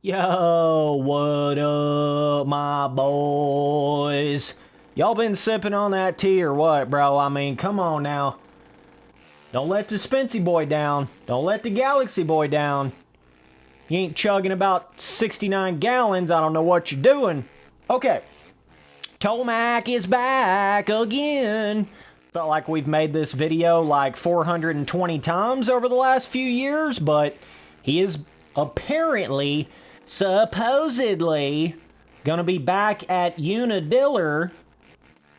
Yo, what up, my boys? Y'all been sipping on that tea or what, bro? I mean, come on now. Don't let the Spency boy down. Don't let the Galaxy boy down. You ain't chugging about 69 gallons. I don't know what you're doing. Okay. Tomac is back again. Felt like we've made this video like 420 times over the last few years, but he is apparently, supposedly, gonna be back at Unadilla.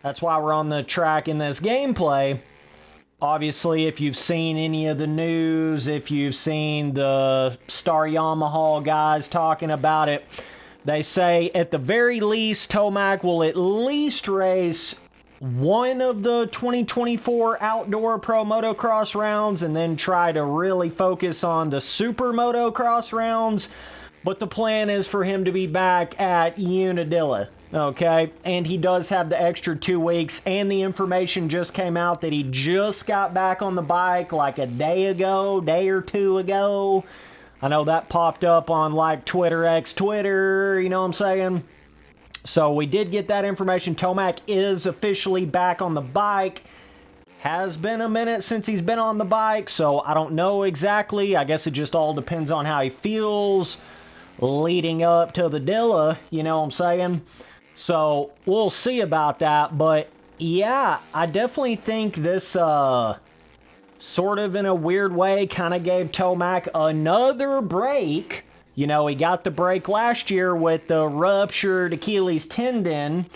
That's why we're on the track in this gameplay. Obviously, if you've seen any of the news, if you've seen the Star Yamaha guys talking about it, they say at the very least, Tomac will at least race one of the 2024 outdoor pro motocross rounds and then try to really focus on the SuperMotocross rounds. But the plan is for him to be back at Unadilla, okay? And he does have the extra 2 weeks, and the information just came out that he just got back on the bike like a day or two ago. I know that popped up on like Twitter X Twitter, you know what I'm saying? So we did get that information. Tomac is officially back on the bike. Has been a minute since he's been on the bike, so I don't know exactly. I guess it just all depends on how he feels leading up to the Dilla, you know what I'm saying? So we'll see about that, but yeah, I definitely think this sort of in a weird way kind of gave Tomac another break. You know, he got the break last year with the ruptured Achilles tendon,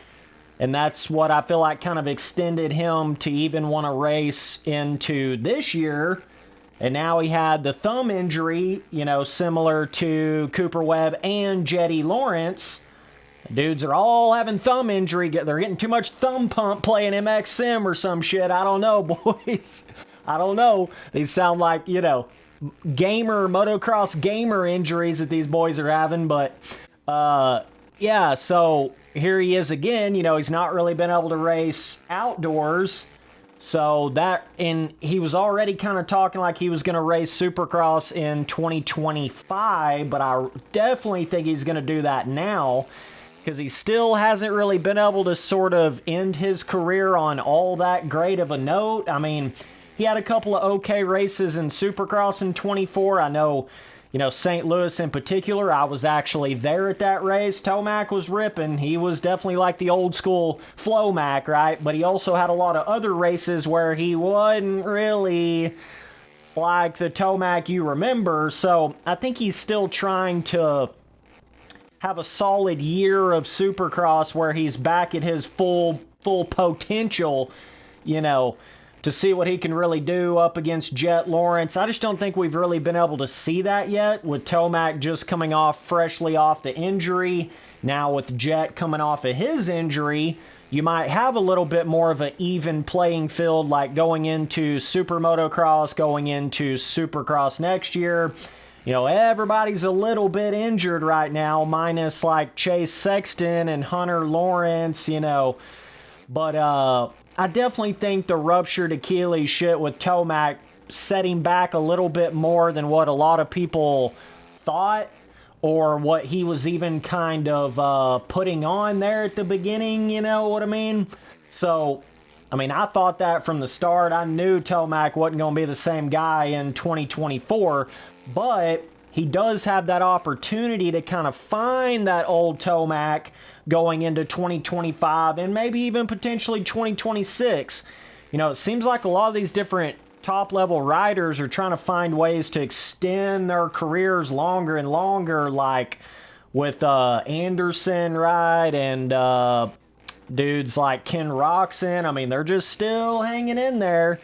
and that's what I feel like kind of extended him to even want to race into this year. And now he had the thumb injury, you know, similar to Cooper Webb and Jetty Lawrence. Dudes are all having thumb injury. They're getting too much thumb pump playing MX Sim or some shit. I don't know, boys. I don't know. These sound like, you know, motocross gamer injuries that these boys are having. But, yeah, so here he is again. You know, he's not really been able to race outdoors. So that, and he was already kind of talking like he was going to race Supercross in 2025, but I definitely think he's going to do that now because he still hasn't really been able to sort of end his career on all that great of a note. I mean, he had a couple of okay races in Supercross in 24. I know, you know, St. Louis in particular, I was actually there at that race. Tomac was ripping. He was definitely like the old school Flomac, right? But he also had a lot of other races where he wasn't really like the Tomac you remember. So I think he's still trying to have a solid year of Supercross where he's back at his full potential, you know, to see what he can really do up against Jet Lawrence. I just don't think we've really been able to see that yet, with Tomac just coming off freshly off the injury. Now with Jet coming off of his injury, you might have a little bit more of an even playing field, like going into SuperMotocross, going into Supercross next year. You know, everybody's a little bit injured right now, minus like Chase Sexton and Hunter Lawrence, you know. But I definitely think the ruptured Achilles shit with Tomac setting back a little bit more than what a lot of people thought, or what he was even kind of putting on there at the beginning, you know what I mean? So, I mean, I thought that from the start. I knew Tomac wasn't going to be the same guy in 2024, but he does have that opportunity to kind of find that old Tomac going into 2025 and maybe even potentially 2026. You know, it seems like a lot of these different top-level riders are trying to find ways to extend their careers longer and longer, like with Anderson, right, and dudes like Ken Roxon. I mean, they're just still hanging in there.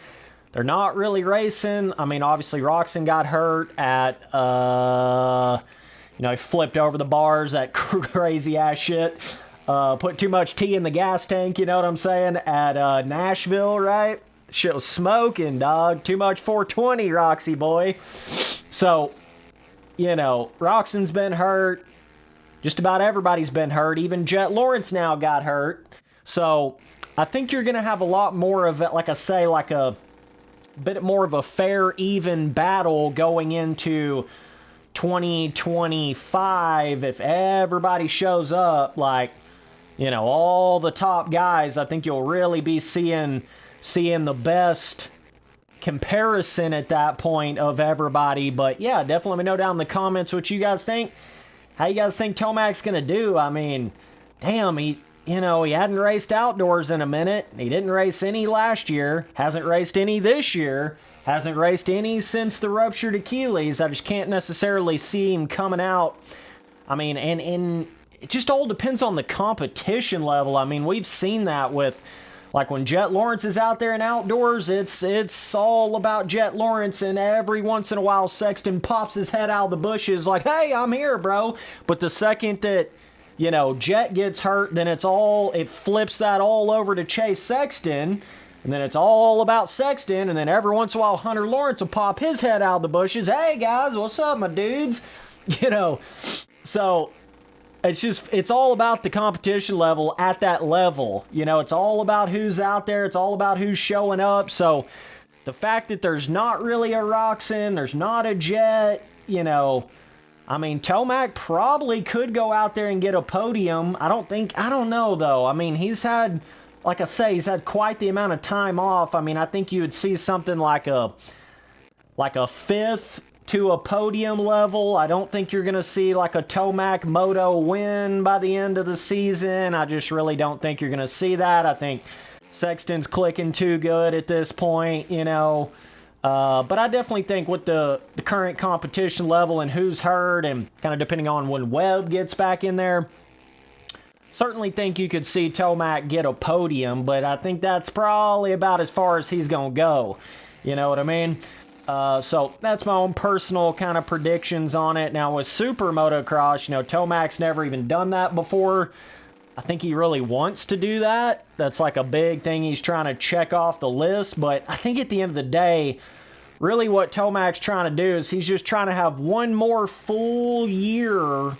They're not really racing. I mean, obviously, Roxon got hurt at, you know, he flipped over the bars, that crazy-ass shit. Put too much tea in the gas tank, you know what I'm saying, at Nashville, right? Shit was smoking, dog. Too much 420, Roxy boy. So, you know, Roxon's been hurt. Just about everybody's been hurt. Even Jet Lawrence now got hurt. So, I think you're going to have a lot more of it, like I say, like a bit more of a fair, even battle going into 2025, if everybody shows up, like, you know, all the top guys, I think you'll really be seeing the best comparison at that point of everybody. But yeah, definitely let me know down in the comments what you guys think. How you guys think Tomac's gonna do? I mean, damn, he hadn't raced outdoors in a minute. He didn't race any last year. Hasn't raced any this year. Hasn't raced any since the ruptured Achilles. I just can't necessarily see him coming out. I mean, and it just all depends on the competition level. I mean, we've seen that with, like, when Jet Lawrence is out there in outdoors, it's all about Jet Lawrence, and every once in a while Sexton pops his head out of the bushes like, hey, I'm here, bro. But the second that, you know, Jet gets hurt, then it flips that all over to Chase Sexton, and then it's all about Sexton, and then every once in a while Hunter Lawrence will pop his head out of the bushes. Hey, guys, what's up, my dudes? You know, so it's all about the competition level at that level. You know, it's all about who's out there. It's all about who's showing up. So the fact that there's not really a Roxon, there's not a Jet, you know, I mean, Tomac probably could go out there and get a podium. I don't know, though. I mean, he's had, like I say, he's had quite the amount of time off. I mean, I think you would see something like a fifth to a podium level. I don't think you're going to see like a Tomac Moto win by the end of the season. I just really don't think you're going to see that. I think Sexton's clicking too good at this point, you know. But I definitely think with the current competition level and who's hurt, and kind of depending on when Webb gets back in there, certainly think you could see Tomac get a podium, but I think that's probably about as far as he's going to go. You know what I mean? So that's my own personal kind of predictions on it. Now with SuperMotocross, you know, Tomac's never even done that before. I think he really wants to do that. That's like a big thing he's trying to check off the list. But I think at the end of the day, really what Tomac's trying to do is he's just trying to have one more full year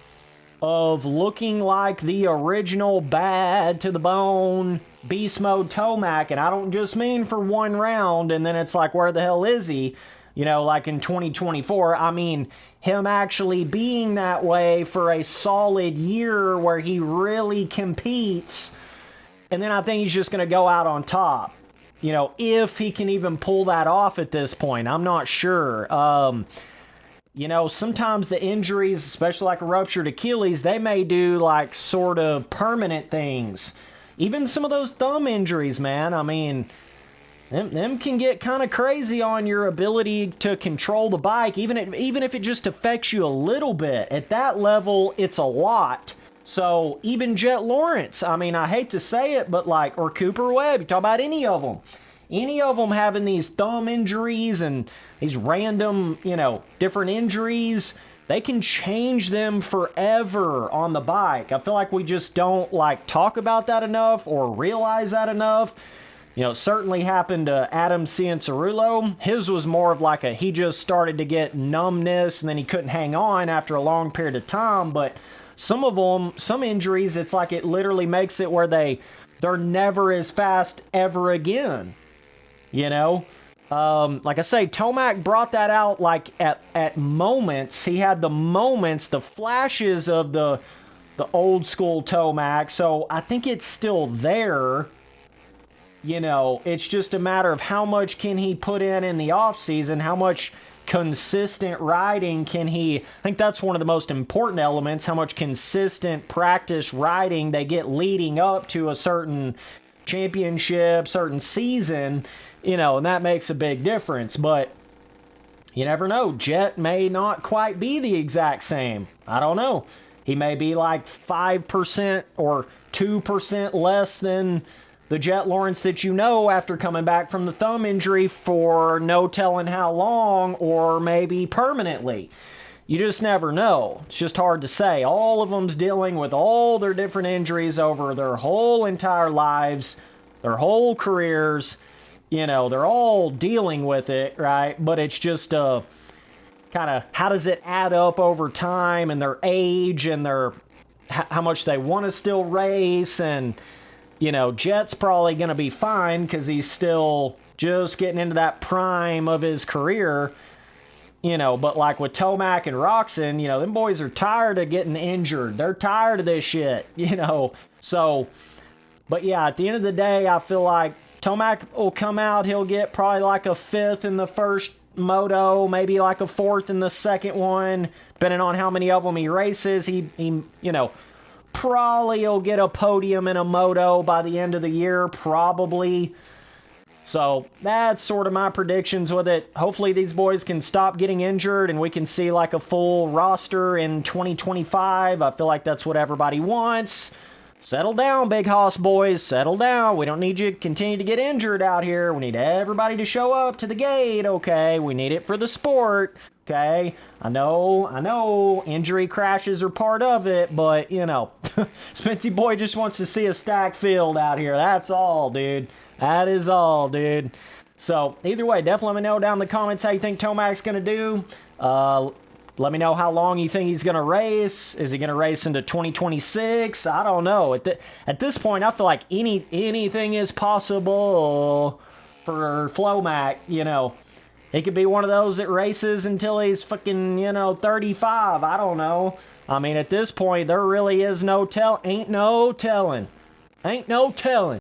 of looking like the original bad to the bone beast mode Tomac. And I don't just mean for one round and then it's like, where the hell is he? You know, like in 2024, I mean him actually being that way for a solid year where he really competes. And then I think he's just going to go out on top. You know, if he can even pull that off at this point, I'm not sure. You know, sometimes the injuries, especially like a ruptured Achilles, they may do like sort of permanent things. Even some of those thumb injuries, man, I mean, them can get kind of crazy on your ability to control the bike, even if it just affects you a little bit. At that level, it's a lot. So even Jet Lawrence, I mean, I hate to say it, but like, or Cooper Webb, you talk about any of them having these thumb injuries and these random, you know, different injuries, they can change them forever on the bike. I feel like we just don't like talk about that enough or realize that enough. You know, it certainly happened to Adam Cianciarulo. His was more of like he just started to get numbness and then he couldn't hang on after a long period of time. But some of them, some injuries, it's like it literally makes it where they're never as fast ever again. You know? Like I say, Tomac brought that out like at moments. He had the moments, the flashes of the old school Tomac. So I think it's still there. You know, it's just a matter of how much can he put in the off season, how much consistent riding can he. I think that's one of the most important elements, how much consistent practice riding they get leading up to a certain championship, certain season, you know, and that makes a big difference. But you never know, Jet may not quite be the exact same. I don't know. He may be like 5% or 2% less than the Jet Lawrence that you know after coming back from the thumb injury for no telling how long, or maybe permanently. You just never know. It's just hard to say. All of them's dealing with all their different injuries over their whole entire lives, their whole careers. You know, they're all dealing with it, right? But it's just kind of how does it add up over time and their age and their how much they want to still race. And you know, Jet's probably going to be fine because he's still just getting into that prime of his career. You know, but like with Tomac and Roxon, you know, them boys are tired of getting injured. They're tired of this shit, you know. So, but yeah, at the end of the day, I feel like Tomac will come out. He'll get probably like a 5th in the first moto, maybe like a 4th in the second one, depending on how many of them he races. He you know, probably he'll get a podium in a moto by the end of the year, probably. So that's sort of my predictions with it. Hopefully these boys can stop getting injured and we can see like a full roster in 2025. I feel like that's what everybody wants. Settle down, Big Hoss boys. Settle down. We don't need you to continue to get injured out here. We need everybody to show up to the gate, okay? We need it for the sport, okay? I know, injury crashes are part of it, but, you know, Spency boy just wants to see a stacked field out here. That's all, dude. That is all, dude. So, either way, definitely let me know down in the comments how you think Tomac's going to do. Let me know how long you think he's going to race. Is he going to race into 2026? I don't know. At this point, I feel like anything is possible for Flomac, you know. He could be one of those that races until he's fucking, you know, 35. I don't know. I mean, at this point, there really is ain't no telling. Ain't no telling.